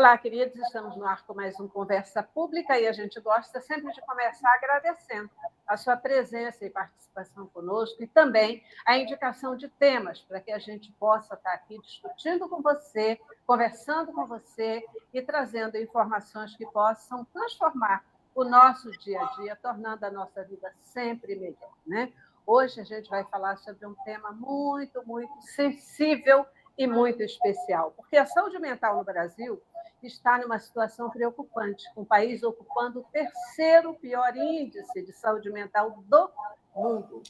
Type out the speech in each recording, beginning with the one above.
Olá, queridos, estamos no ar com mais um Conversa Pública e a gente gosta sempre de começar agradecendo a sua presença e participação conosco e também a indicação de temas para que a gente possa estar aqui discutindo com você, conversando com você e trazendo informações que possam transformar o nosso dia a dia, tornando a nossa vida sempre melhor, né? Hoje a gente vai falar sobre um tema muito, muito sensível e muito especial, porque a saúde mental no Brasil está numa situação preocupante, com o país ocupando o terceiro pior índice de saúde mental do mundo,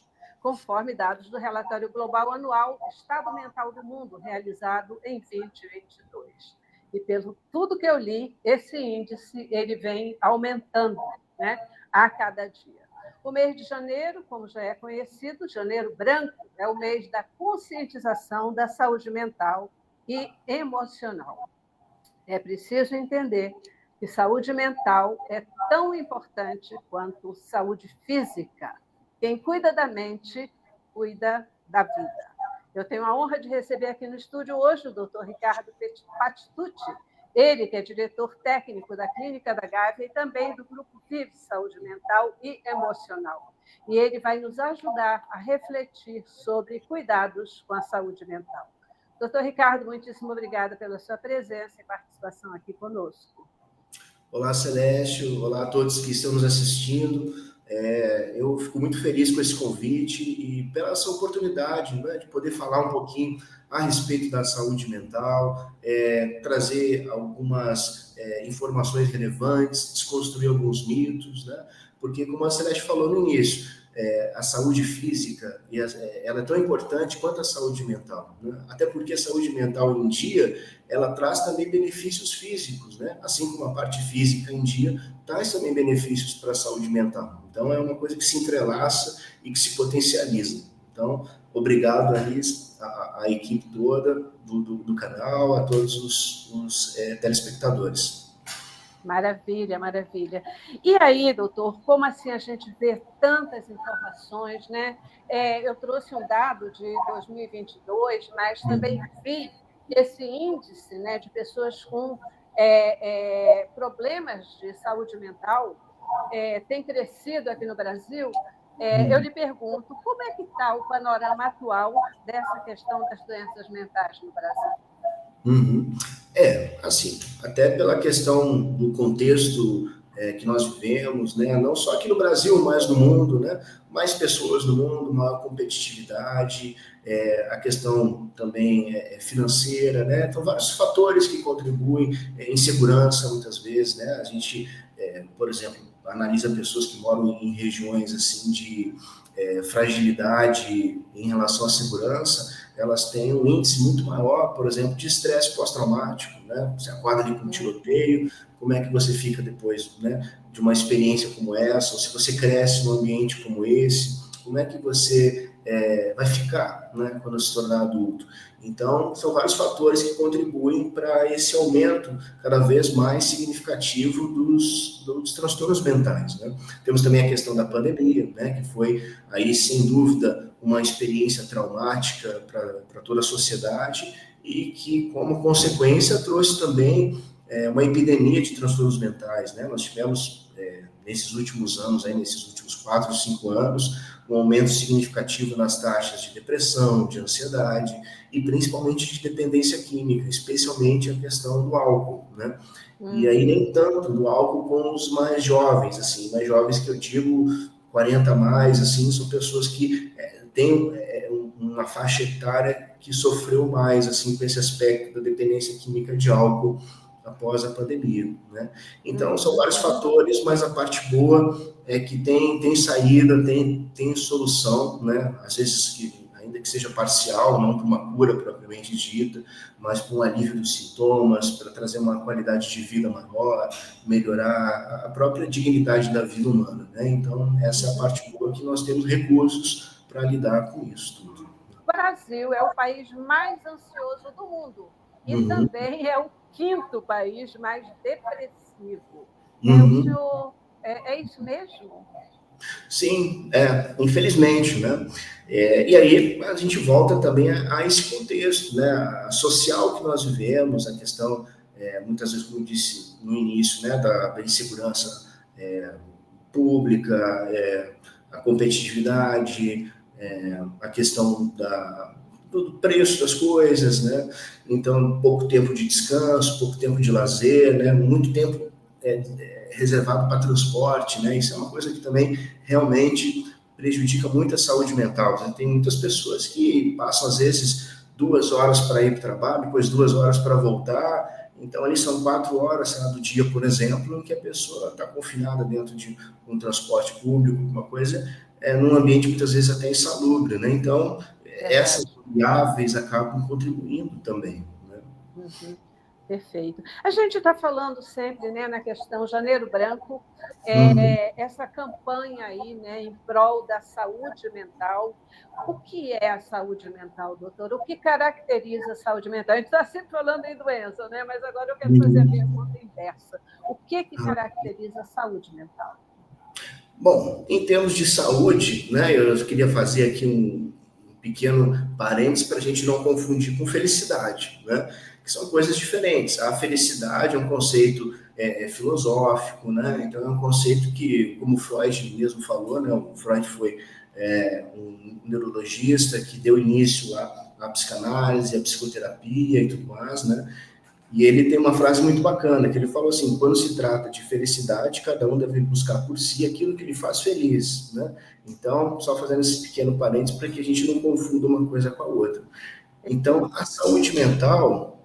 conforme dados do relatório global anual Estado Mental do Mundo, realizado em 2022. E pelo tudo que eu li, esse índice ele vem aumentando, né, a cada dia. O mês de janeiro, como já é conhecido, janeiro branco, é o mês da conscientização da saúde mental e emocional. É preciso entender que saúde mental é tão importante quanto saúde física. Quem cuida da mente, cuida da vida. Eu tenho a honra de receber aqui no estúdio hoje o Dr. Ricardo Patitucci, ele que é diretor técnico da Clínica da Gávea e também do Grupo Vive Saúde Mental e Emocional. E ele vai nos ajudar a refletir sobre cuidados com a saúde mental. Doutor Ricardo, muitíssimo obrigada pela sua presença e participação aqui conosco. Olá, Celeste. Olá a todos que estão nos assistindo. Eu fico muito feliz com esse convite e pela essa oportunidade, né, de poder falar um pouquinho a respeito da saúde mental, trazer algumas informações relevantes, desconstruir alguns mitos, né? Porque, como a Celeste falou no início, a saúde física ela é tão importante quanto a saúde mental, né? Até porque a saúde mental em dia ela traz também benefícios físicos, né? Assim como a parte física em dia traz também benefícios para a saúde mental. Então é uma coisa que se entrelaça e que se potencializa. Então, obrigado a equipe toda do canal, a todos os telespectadores. Maravilha, maravilha. E aí, doutor, como assim a gente vê tantas informações, né? Eu trouxe um dado de 2022, mas também vi que esse índice, né, de pessoas com problemas de saúde mental tem crescido aqui no Brasil. Eu lhe pergunto, como é que está o panorama atual dessa questão das doenças mentais no Brasil? Assim, até pela questão do contexto que nós vivemos, né? Não só aqui no Brasil, mas no mundo, né? Mais pessoas no mundo, maior competitividade, a questão também financeira, né? Então, vários fatores que contribuem, insegurança muitas vezes, né? A gente, por exemplo, analisa pessoas que moram em regiões assim de fragilidade em relação à segurança, elas têm um índice muito maior, por exemplo, de estresse pós-traumático, né? Você acorda ali com um tiroteio, como é que você fica depois, né, de uma experiência como essa, ou se você cresce num ambiente como esse, como é que você vai ficar, né, quando se tornar adulto? Então, são vários fatores que contribuem para esse aumento cada vez mais significativo dos transtornos mentais, né? Temos também a questão da pandemia, né, que foi aí, sem dúvida, uma experiência traumática para toda a sociedade e que, como consequência, trouxe também uma epidemia de transtornos mentais, né? Nós tivemos, nesses últimos anos, nesses últimos 4, 5 anos, um aumento significativo nas taxas de depressão, de ansiedade e principalmente de dependência química, especialmente a questão do álcool, né? E aí nem tanto do álcool com os mais jovens, assim, mais jovens que eu digo 40 a mais, assim, são pessoas que têm uma faixa etária que sofreu mais, assim, com esse aspecto da dependência química de álcool após a pandemia, né? Então, são vários fatores, mas a parte boa é que tem saída, tem solução, né? Às vezes, ainda que seja parcial, não para uma cura propriamente dita, mas para um alívio dos sintomas, para trazer uma qualidade de vida maior, melhorar a própria dignidade da vida humana, né? Então, essa é a parte boa, que nós temos recursos para lidar com isso tudo. O Brasil é o país mais ansioso do mundo e também é o 5º país mais depressivo. O senhor, é isso mesmo? Sim, infelizmente, né? E aí a gente volta também a esse contexto, né? A social que nós vivemos, a questão muitas vezes, como eu disse no início, né, da insegurança pública, a competitividade, a questão do preço das coisas, né? Então, pouco tempo de descanso, pouco tempo de lazer, né? Muito tempo reservado para transporte, né? Isso é uma coisa que também realmente prejudica muito a saúde mental. Né? Tem muitas pessoas que passam, às vezes, 2 horas para ir para o trabalho, depois 2 horas para voltar. Então, ali são 4 horas, sei lá, do dia, por exemplo, em que a pessoa está confinada dentro de um transporte público, uma coisa, num ambiente muitas vezes até insalubre, né? Então, essas variáveis acabam contribuindo também, né? Uhum. Perfeito. A gente está falando sempre, né, na questão Janeiro Branco, essa campanha aí, né, em prol da saúde mental. O que é a saúde mental, doutor? O que caracteriza a saúde mental? A gente está sempre falando em doença, né? Mas agora eu quero fazer a pergunta inversa. O que caracteriza a saúde mental? Bom, em termos de saúde, né, eu queria fazer aqui um pequeno parênteses para a gente não confundir com felicidade, né? Que são coisas diferentes. A felicidade é um conceito filosófico, né? Então é um conceito que, como Freud mesmo falou, né? O Freud foi um neurologista que deu início à psicanálise, à psicoterapia e tudo mais, né? E ele tem uma frase muito bacana, que ele falou assim: quando se trata de felicidade, cada um deve buscar por si aquilo que lhe faz feliz, né? Então, só fazendo esse pequeno parênteses para que a gente não confunda uma coisa com a outra. Então, a saúde mental,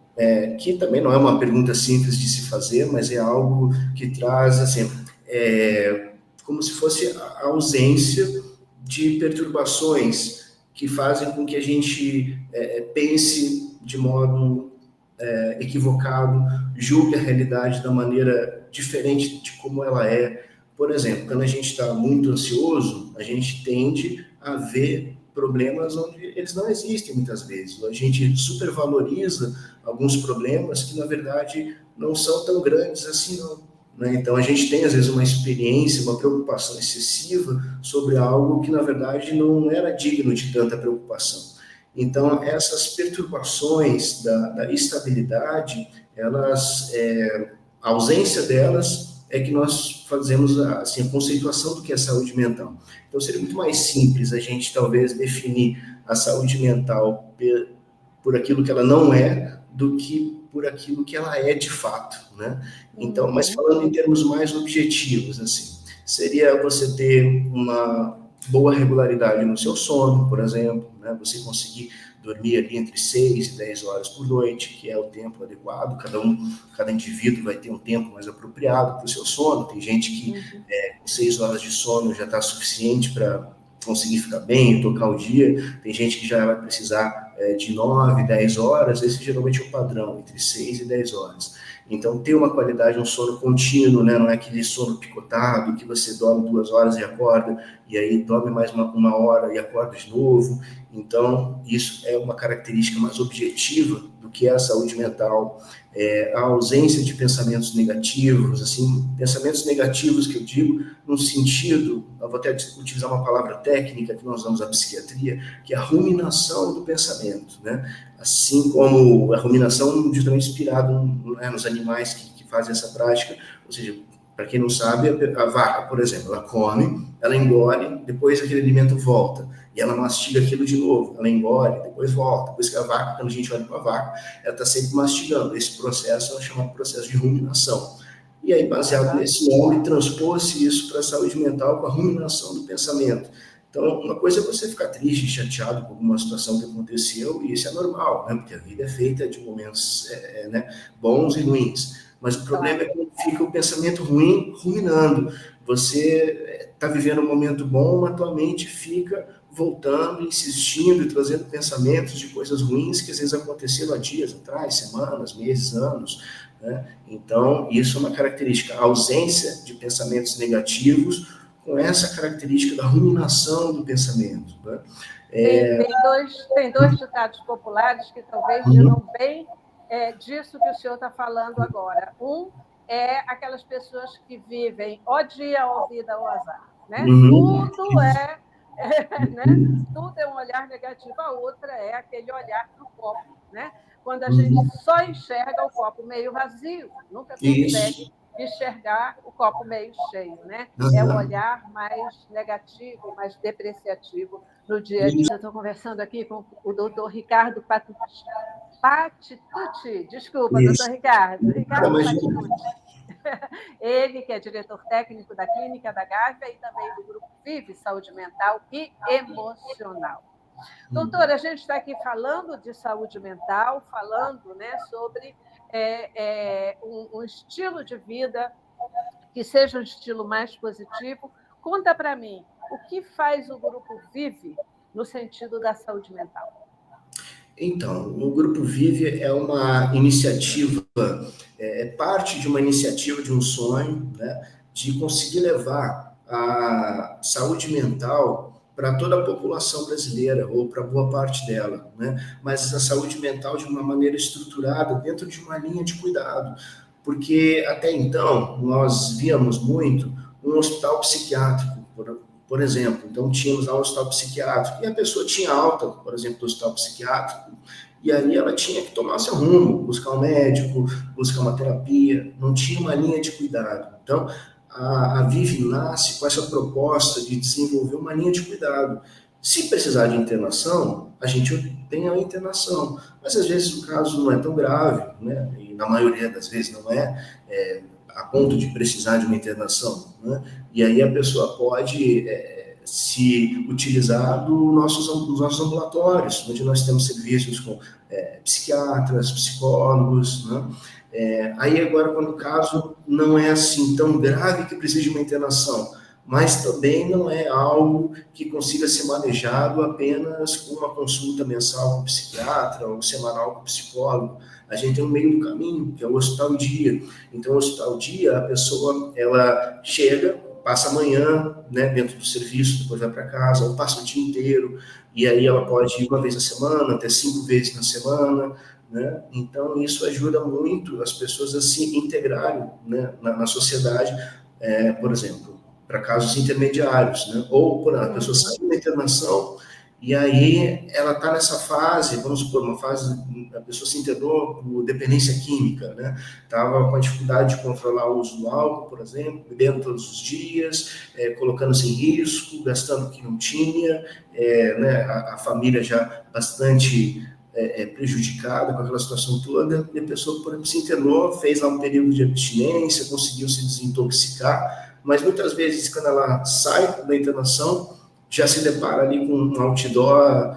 que também não é uma pergunta simples de se fazer, mas é algo que traz, assim, como se fosse a ausência de perturbações que fazem com que a gente pense de modo equivocado, julgue a realidade da maneira diferente de como ela é. Por exemplo, quando a gente está muito ansioso, a gente tende a ver problemas onde eles não existem muitas vezes. A gente supervaloriza alguns problemas que, na verdade, não são tão grandes assim, não. Né? Então, a gente tem, às vezes, uma experiência, uma preocupação excessiva sobre algo que, na verdade, não era digno de tanta preocupação. Então, essas perturbações da estabilidade, a ausência delas é que nós fazemos assim, a conceituação do que é saúde mental. Então, seria muito mais simples a gente, talvez, definir a saúde mental por aquilo que ela não é, do que por aquilo que ela é de fato, né? Então, mas falando em termos mais objetivos, assim, seria você ter uma boa regularidade no seu sono, por exemplo, né? Você conseguir dormir ali entre 6 e 10 horas por noite, que é o tempo adequado. Cada indivíduo vai ter um tempo mais apropriado para o seu sono. Tem gente que com 6 horas de sono já está suficiente para conseguir ficar bem, tocar o dia. Tem gente que já vai precisar de 9, 10 horas. Esse geralmente é o padrão, entre 6 e 10 horas. Então, ter uma qualidade, um sono contínuo, né? Não é aquele sono picotado, que você dorme 2 horas e acorda, e aí dorme mais uma hora e acorda de novo. Então, isso é uma característica mais objetiva do que é a saúde mental. A ausência de pensamentos negativos, assim, pensamentos negativos que eu digo, no sentido, eu vou até utilizar uma palavra técnica que nós usamos na psiquiatria, que é a ruminação do pensamento, né? Assim como a ruminação justamente inspirada nos animais que fazem essa prática, ou seja, para quem não sabe, a vaca, por exemplo, ela come, ela engole, depois aquele alimento volta, e ela mastiga aquilo de novo, ela engole, depois volta. Depois que a vaca, quando a gente olha para a vaca, ela está sempre mastigando. Esse processo é chamado processo de ruminação. E aí, baseado nesse nome, transpôs-se isso para a saúde mental com a ruminação do pensamento. Então, uma coisa é você ficar triste, chateado com alguma situação que aconteceu, e isso é normal, né? Porque a vida é feita de momentos né, bons e ruins. Mas o problema é quando fica o pensamento ruim ruminando. Você está vivendo um momento bom, mas tua mente fica voltando, insistindo e trazendo pensamentos de coisas ruins que às vezes aconteceram há dias atrás, semanas, meses, anos. Né? Então, isso é uma característica, a ausência de pensamentos negativos com essa característica da ruminação do pensamento. Né? Tem dois ditados populares que talvez digam bem disso que o senhor está falando agora. Um é aquelas pessoas que vivem ó dia, ó vida, ó azar. Né? Tudo né? Tudo é um olhar negativo. A outra é aquele olhar para o copo, né? quando a gente só enxerga o copo meio vazio, nunca consegue enxergar o copo meio cheio, né? É o olhar mais negativo, mais depreciativo no dia a dia. Eu estou conversando aqui com o doutor Ricardo Patitucci, desculpa, doutor Ricardo Patitucci. Ele, que é diretor técnico da Clínica da Gávea e também do Grupo Vive Saúde Mental e Emocional. Doutora, a gente está aqui falando de saúde mental, falando, né, sobre um estilo de vida que seja um estilo mais positivo. Conta para mim, o que faz o Grupo Vive no sentido da saúde mental? Então, o Grupo Vive é uma iniciativa, é parte de uma iniciativa, de um sonho, né, de conseguir levar a saúde mental para toda a população brasileira, ou para boa parte dela, né? Mas a saúde mental de uma maneira estruturada, dentro de uma linha de cuidado. Porque até então, nós víamos muito um hospital psiquiátrico, por exemplo. Então, tínhamos lá um hospital psiquiátrico, e a pessoa tinha alta, por exemplo, do hospital psiquiátrico, e aí ela tinha que tomar seu rumo, buscar um médico, buscar uma terapia, não tinha uma linha de cuidado. Então, a Vive nasce com essa proposta de desenvolver uma linha de cuidado. Se precisar de internação, a gente tem a internação, mas às vezes o caso não é tão grave, né? E na maioria das vezes não é a ponto de precisar de uma internação, né? E aí a pessoa pode se utilizar dos nossos ambulatórios, onde nós temos serviços com psiquiatras, psicólogos, né? Aí agora, quando o caso não é assim tão grave que precisa de uma internação, mas também não é algo que consiga ser manejado apenas com uma consulta mensal com o psiquiatra ou semanal com o psicólogo. A gente tem um meio do caminho, que é o hospital dia. Então, o hospital dia, a pessoa, ela chega, passa a manhã, né, dentro do serviço, depois vai para casa, ou passa o dia inteiro, e aí ela pode ir uma vez na semana, até 5 vezes na semana, né? Então, isso ajuda muito as pessoas a se integrarem, né, na sociedade, por exemplo, para casos intermediários, né? Ou quando a pessoa sai da internação e aí ela está nessa fase, vamos supor, uma fase, a pessoa se internou por dependência química, né? Estava com a dificuldade de controlar o uso do álcool, por exemplo, bebendo todos os dias, colocando-se em risco, gastando o que não tinha, né? A família já bastante prejudicada com aquela situação toda, e a pessoa, por exemplo, se internou, fez lá um período de abstinência, conseguiu se desintoxicar, mas muitas vezes, quando ela sai da internação, já se depara ali com um outdoor,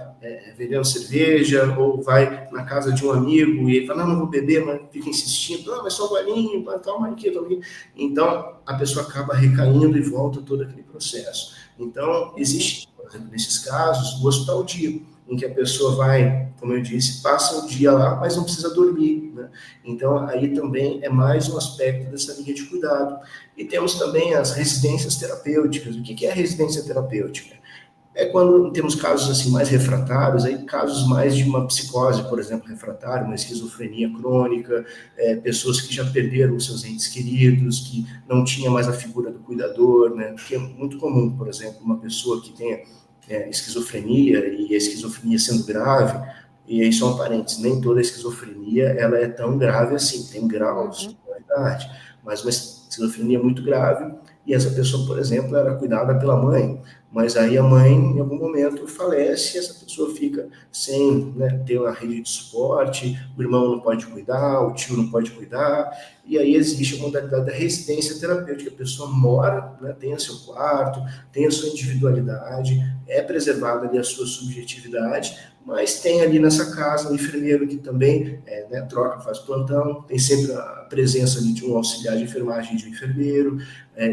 vendendo cerveja, ou vai na casa de um amigo e ele fala, não vou beber, mas fica insistindo, não, mas só um golinho, calma aqui, calma aqui. Então, a pessoa acaba recaindo e volta todo aquele processo. Então, existe, por exemplo, nesses casos, o hospital dia, em que a pessoa vai, como eu disse, passa o dia lá, mas não precisa dormir, né? Então, aí também é mais um aspecto dessa linha de cuidado. E temos também as residências terapêuticas. O que é a residência terapêutica? É quando temos casos assim mais refratários, aí casos mais de uma psicose, por exemplo, refratária, uma esquizofrenia crônica, pessoas que já perderam os seus entes queridos, que não tinha mais a figura do cuidador, né? Porque é muito comum, por exemplo, uma pessoa que tenha esquizofrenia, e a esquizofrenia sendo grave, e aí são parentes, nem toda esquizofrenia ela é tão grave assim, tem graus de gravidade, mas uma esquizofrenia muito grave, e essa pessoa, por exemplo, era cuidada pela mãe, mas aí a mãe, em algum momento, falece, e essa pessoa fica sem, né, ter uma rede de suporte, o irmão não pode cuidar, o tio não pode cuidar, e aí existe a modalidade da residência terapêutica, a pessoa mora, né, tem o seu quarto, tem a sua individualidade, é preservada ali a sua subjetividade, mas tem ali nessa casa um enfermeiro que também né, troca, faz plantão, tem sempre a presença ali de um auxiliar de enfermagem de um enfermeiro,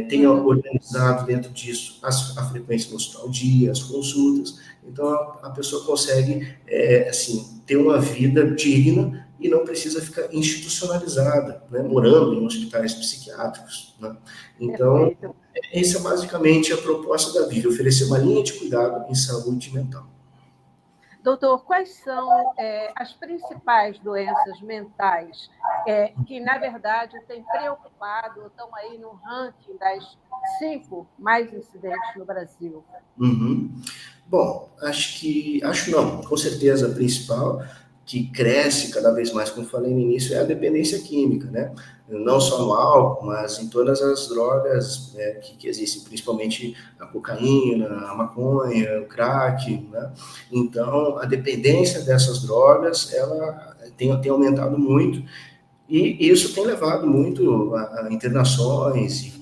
tem organizado dentro disso a frequência no hospital dia, as consultas, então a pessoa consegue assim, ter uma vida digna e não precisa ficar institucionalizada, né, morando em hospitais psiquiátricos, né? Então, essa é basicamente a proposta da Vive, oferecer uma linha de cuidado em saúde mental. Doutor, quais são as principais doenças mentais que, na verdade, têm preocupado ou estão aí no ranking das 5 mais incidentes no Brasil? Bom, acho não, com certeza a principal que cresce cada vez mais, como falei no início, é a dependência química, né? Não só no álcool, mas em todas as drogas, né, que existem, principalmente a cocaína, a maconha, o crack, né? Então, a dependência dessas drogas, ela tem aumentado muito, e isso tem levado muito a internações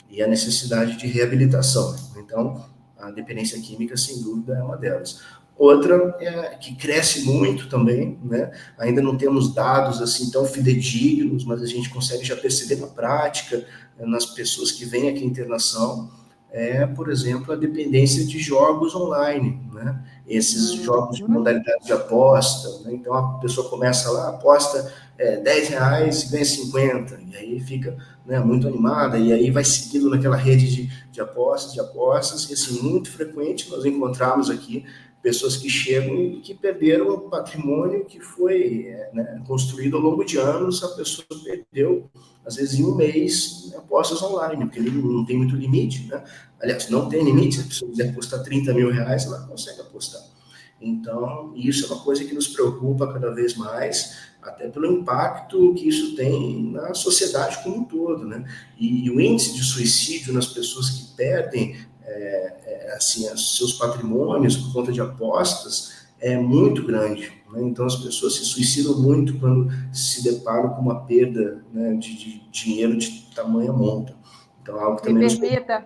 e a necessidade de reabilitação. Então, a dependência química, sem dúvida, é uma delas. Outra é que cresce muito também, né? Ainda não temos dados assim tão fidedignos, mas a gente consegue já perceber na prática, nas pessoas que vêm aqui em internação, por exemplo, a dependência de jogos online, né? Esses jogos de modalidade de aposta, né? Então a pessoa começa lá, aposta R$10 e ganha 50, e aí fica, né, muito animada, e aí vai seguindo naquela rede de apostas, e assim, muito frequente nós encontramos aqui pessoas que chegam e que perderam o patrimônio que foi né, construído ao longo de anos. A pessoa perdeu, às vezes, em um mês, apostas online, porque ele não tem muito limite, né? Aliás, não tem limite. Se a pessoa quiser apostar R$30.000, ela consegue apostar. Então, isso é uma coisa que nos preocupa cada vez mais, até pelo impacto que isso tem na sociedade como um todo, né? E o índice de suicídio nas pessoas que perdem assim, seus patrimônios por conta de apostas é muito grande, né? Então as pessoas se suicidam muito quando se deparam com uma perda, né, de dinheiro de tamanha monta. Então algo também me permita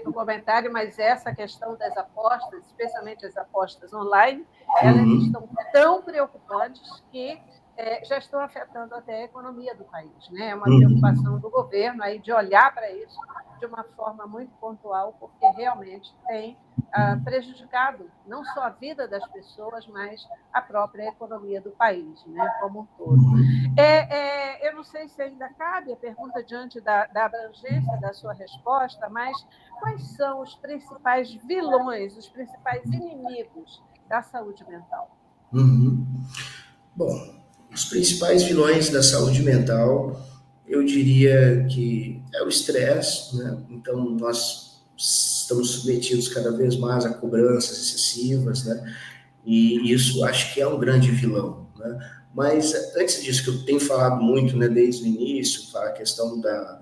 um comentário, mas essa questão das apostas, especialmente as apostas online, elas estão tão preocupantes que já estão afetando até a economia do país, né? É uma preocupação do governo aí de olhar para isso de uma forma muito pontual, porque realmente tem prejudicado não só a vida das pessoas, mas a própria economia do país, né, como um todo. Eu não sei se ainda cabe a pergunta diante da abrangência da sua resposta, mas quais são os principais vilões, os principais inimigos da saúde mental? Bom, os principais vilões da saúde mental, eu diria que é o estresse, né? Então, nós estamos submetidos cada vez mais a cobranças excessivas, né? E isso acho que é um grande vilão, né? Mas antes disso, que eu tenho falado muito, né, desde o início, a questão da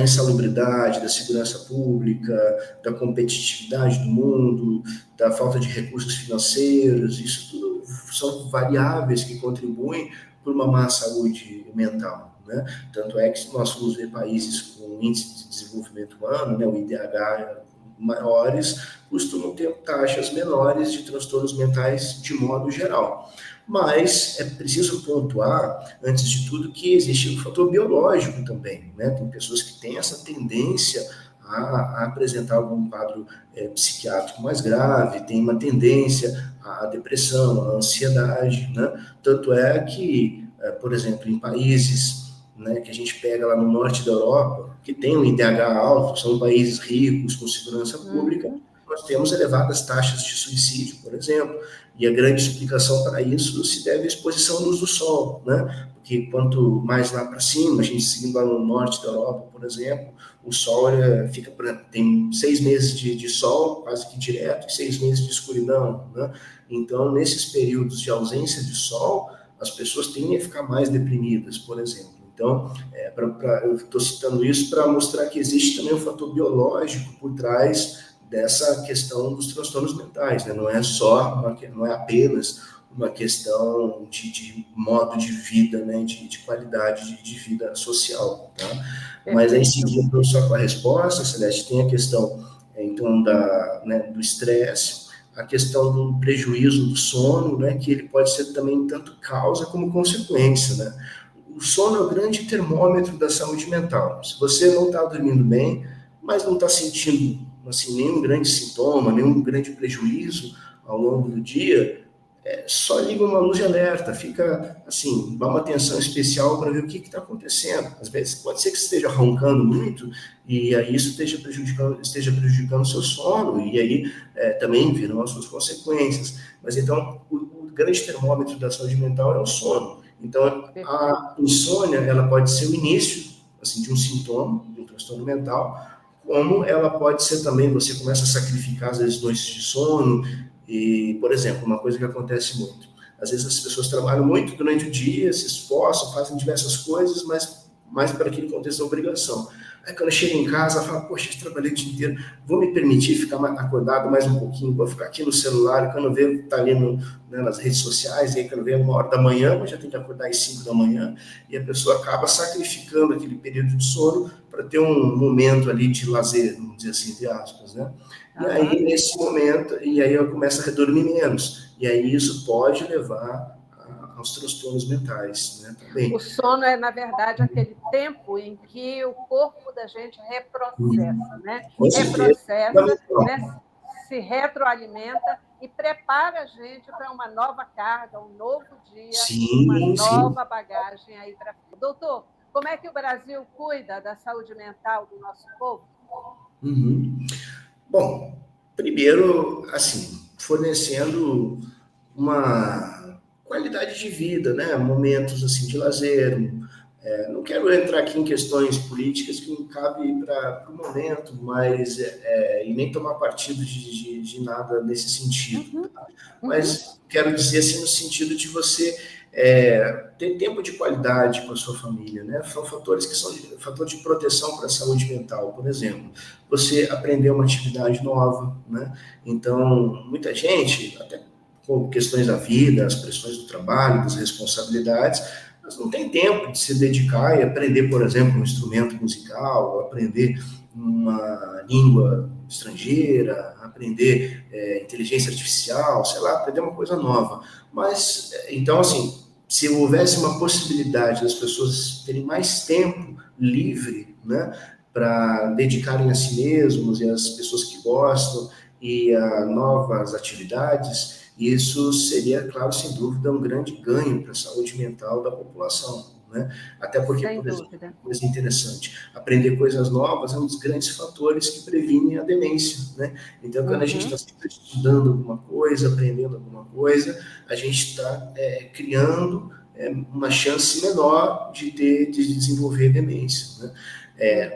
insalubridade, da segurança pública, da competitividade do mundo, da falta de recursos financeiros, isso tudo são variáveis que contribuem para uma má saúde mental, né? Tanto é que nós vamos ver países com índice de desenvolvimento humano, né, o IDH maiores, costumam ter taxas menores de transtornos mentais de modo geral. Mas é preciso pontuar, antes de tudo, que existe um fator biológico também, né? Tem pessoas que têm essa tendência a apresentar algum quadro psiquiátrico mais grave, tem uma tendência à depressão, à ansiedade, né? Tanto é que, por exemplo, em países, né, que a gente pega lá no norte da Europa, que tem um IDH alto, são países ricos, com segurança pública, nós temos elevadas taxas de suicídio, por exemplo, e a grande explicação para isso se deve à exposição à luz do sol, né? Porque quanto mais lá para cima, a gente seguindo lá no norte da Europa, por exemplo, o sol tem 6 meses de sol, quase que direto, e 6 meses de escuridão, né? Então, nesses períodos de ausência de sol, as pessoas tendem a ficar mais deprimidas, por exemplo. Então, eu estou citando isso para mostrar que existe também um fator biológico por trás dessa questão dos transtornos mentais, né? Não é apenas uma questão de modo de vida, né? De qualidade de vida social, tá? Mas aí, seguindo só com a resposta, Celeste, tem a questão, então, do estresse, a questão do prejuízo do sono, né? Que ele pode ser também tanto causa como consequência, né? O sono é o grande termômetro da saúde mental. Se você não está dormindo bem, mas não está sentindo assim, nenhum grande sintoma, nenhum grande prejuízo ao longo do dia, só liga uma luz de alerta, fica assim, dá uma atenção especial para ver o que está acontecendo. Às vezes pode ser que você esteja roncando muito e aí isso esteja prejudicando o seu sono, e aí também virão as suas consequências. Mas então, o grande termômetro da saúde mental é o sono. Então, a insônia, ela pode ser o início assim, de um sintoma, de um transtorno mental, como ela pode ser também, você começa a sacrificar às vezes noites de sono, e, por exemplo, uma coisa que acontece muito, Às vezes as pessoas trabalham muito durante o dia, se esforçam, fazem diversas coisas, mas mais para aquele contexto da obrigação. Aí quando eu chego em casa, eu falo, poxa, eu trabalhei o dia inteiro, vou me permitir ficar acordado mais um pouquinho, vou ficar aqui no celular, e quando eu vejo, tá ali nas redes sociais, e aí quando eu vejo 1h da manhã, eu já tenho que acordar às 5 da manhã, e a pessoa acaba sacrificando aquele período de sono para ter um momento ali de lazer, vamos dizer assim, entre aspas, né? E aí, nesse momento, e aí eu começo a dormir menos, e aí isso pode levar aos transtornos mentais, né, também. O sono é, na verdade, aquele tempo em que o corpo da gente reprocessa, né? Reprocessa, né? Se retroalimenta e prepara a gente para uma nova carga, um novo dia, uma nova bagagem aí para frente. Doutor, como é que o Brasil cuida da saúde mental do nosso povo? Bom, primeiro, assim, fornecendo uma qualidade de vida, né? Momentos assim de lazer. Não quero entrar aqui em questões políticas que não cabe para o momento, mas e nem tomar partido de nada nesse sentido. Tá? Mas quero dizer assim no sentido de você ter tempo de qualidade com a sua família, né? São fatores que são fator de proteção para a saúde mental, por exemplo. Você aprender uma atividade nova, né? Então, muita gente, até com questões da vida, as pressões do trabalho, das responsabilidades, mas não tem tempo de se dedicar e aprender, por exemplo, um instrumento musical, aprender uma língua estrangeira, aprender inteligência artificial, sei lá, aprender uma coisa nova. Mas, então, assim, se houvesse uma possibilidade das pessoas terem mais tempo livre, né, para dedicarem a si mesmos e às pessoas que gostam e a novas atividades, isso seria, claro, sem dúvida, um grande ganho para a saúde mental da população, né? Até porque, por exemplo, uma coisa interessante, aprender coisas novas é um dos grandes fatores que previnem a demência, né? Então, quando a gente está sempre estudando alguma coisa, aprendendo alguma coisa, a gente está criando uma chance menor de desenvolver demência, né?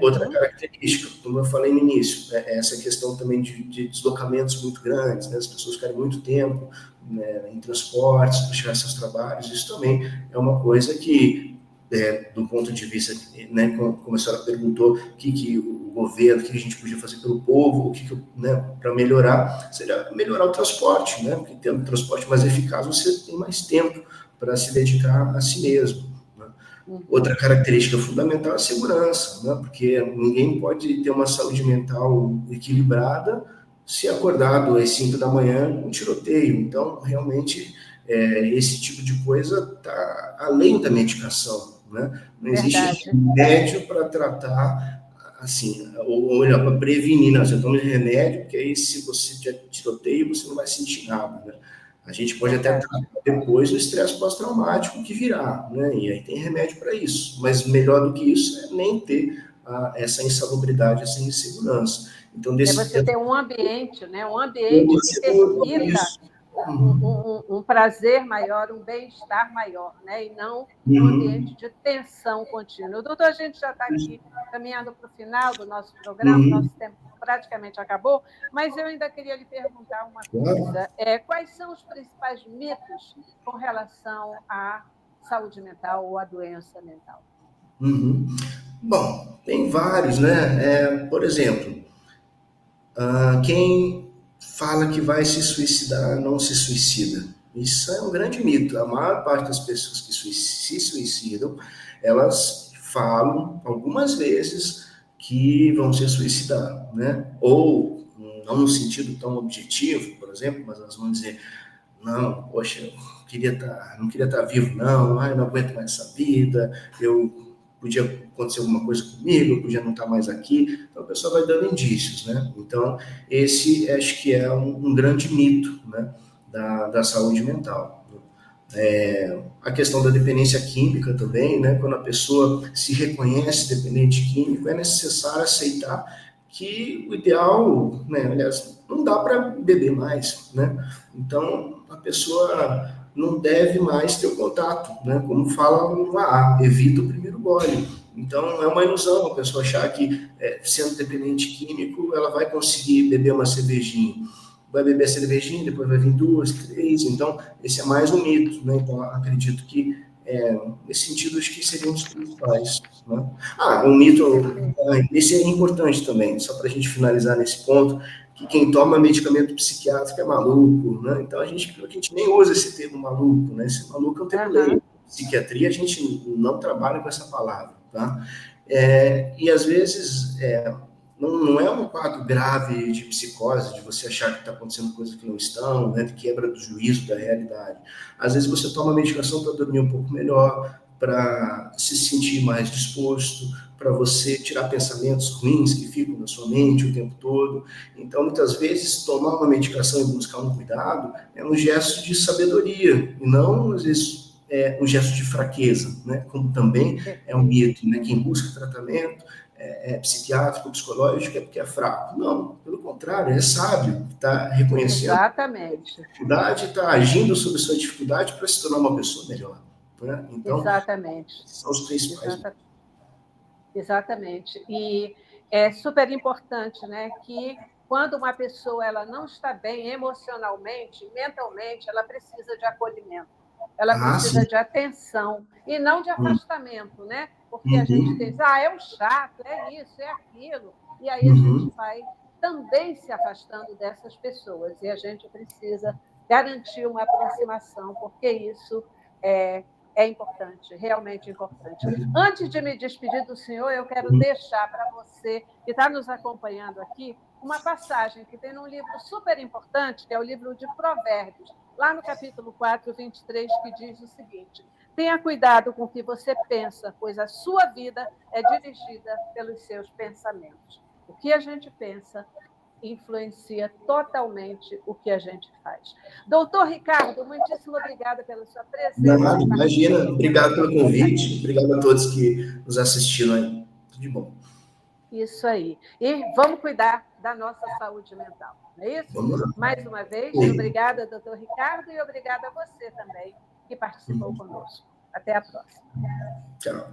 Outra característica, como eu falei no início, é essa questão também de deslocamentos muito grandes, né? As pessoas ficarem muito tempo, né, em transportes para chegar aos seus trabalhos. Isso também é uma coisa que, do ponto de vista, né, como a senhora perguntou, o que o governo, o que a gente podia fazer pelo povo, né, para melhorar, seria melhorar o transporte, né? Porque tendo um transporte mais eficaz, você tem mais tempo para se dedicar a si mesmo. Outra característica fundamental é a segurança, né? Porque ninguém pode ter uma saúde mental equilibrada se acordado às 5 da manhã com tiroteio. Então, realmente, esse tipo de coisa está além da medicação, né? Não existe remédio para tratar, assim, ou melhor, para prevenir. Não, você toma remédio, porque aí se você tiver tiroteio, você não vai sentir nada, né? A gente pode até tratar depois o estresse pós-traumático que virá, né? E aí tem remédio para isso. Mas melhor do que isso é nem ter essa insalubridade, essa insegurança. Então, você ter um ambiente, né? Um ambiente que permita um prazer maior, um bem-estar maior, né? E não um ambiente de tensão contínua. Doutor, a gente já está aqui caminhando para o final do nosso programa, nosso tempo praticamente acabou, mas eu ainda queria lhe perguntar uma coisa. Quais são os principais mitos com relação à saúde mental ou à doença mental? Bom, tem vários, né? Por exemplo, quem fala que vai se suicidar não se suicida. Isso é um grande mito. A maior parte das pessoas que se suicidam, elas falam algumas vezes que vão se suicidar, né? Ou não no sentido tão objetivo, por exemplo, mas elas vão dizer: não, poxa, eu não queria estar vivo, não, não aguento mais essa vida, podia acontecer alguma coisa comigo, eu podia não estar mais aqui. Então a pessoa vai dando indícios, né? Então esse acho que é um grande mito, né, da saúde mental. A questão da dependência química também, né? Quando a pessoa se reconhece dependente químico, é necessário aceitar que o ideal, né, aliás, não dá para beber mais, né? Então a pessoa não deve mais ter o contato, né? Como fala no AA, evita o primeiro gole. Então é uma ilusão a pessoa achar que, sendo dependente químico, ela vai conseguir beber uma cervejinha. vai beber a cervejinha, depois vai vir 2, 3, então esse é mais um mito, né? Então acredito que nesse sentido acho que seriam os principais, né? Um mito, esse é importante também, só para a gente finalizar nesse ponto, que quem toma medicamento psiquiátrico é maluco, né? Então a gente nem usa esse termo maluco, né? Esse maluco é um termo leigo. Psiquiatria a gente não trabalha com essa palavra, tá? E às vezes não é um quadro grave de psicose, de você achar que está acontecendo coisas que não estão, né, de quebra do juízo da realidade. Às vezes você toma medicação para dormir um pouco melhor, para se sentir mais disposto, para você tirar pensamentos ruins que ficam na sua mente o tempo todo. Então, muitas vezes, tomar uma medicação e buscar um cuidado é um gesto de sabedoria, e não, às vezes, um gesto de fraqueza, né? Como também é um mito, né? Quem busca tratamento psiquiátrico, psicológico, é porque é fraco. Não, pelo contrário, é sábio, está reconhecendo Exatamente. a dificuldade, está agindo sobre a sua dificuldade para se tornar uma pessoa melhor. Né? Então, exatamente. São os principais. Exatamente. E é super importante, né, que quando uma pessoa ela não está bem emocionalmente, mentalmente, ela precisa de acolhimento. Ela precisa de atenção e não de afastamento, né? Porque a gente pensa, é um chato, é isso, é aquilo. E aí a gente vai também se afastando dessas pessoas. E a gente precisa garantir uma aproximação, porque isso é importante, realmente importante. Antes de me despedir do senhor, eu quero deixar para você, que está nos acompanhando aqui, uma passagem que tem num livro super importante, que é o livro de Provérbios, lá no capítulo 4, 23, que diz o seguinte: tenha cuidado com o que você pensa, pois a sua vida é dirigida pelos seus pensamentos. O que a gente pensa influencia totalmente o que a gente faz. Doutor Ricardo, muitíssimo obrigada pela sua presença. Nada, imagina. Obrigado pelo convite. Obrigado a todos que nos assistiram aí. Tudo de bom. Isso aí. E vamos cuidar da nossa saúde mental, não é isso? Vamos lá. Mais uma vez, obrigada, doutor Ricardo, e obrigada a você também que participou conosco. Até a próxima. Tchau.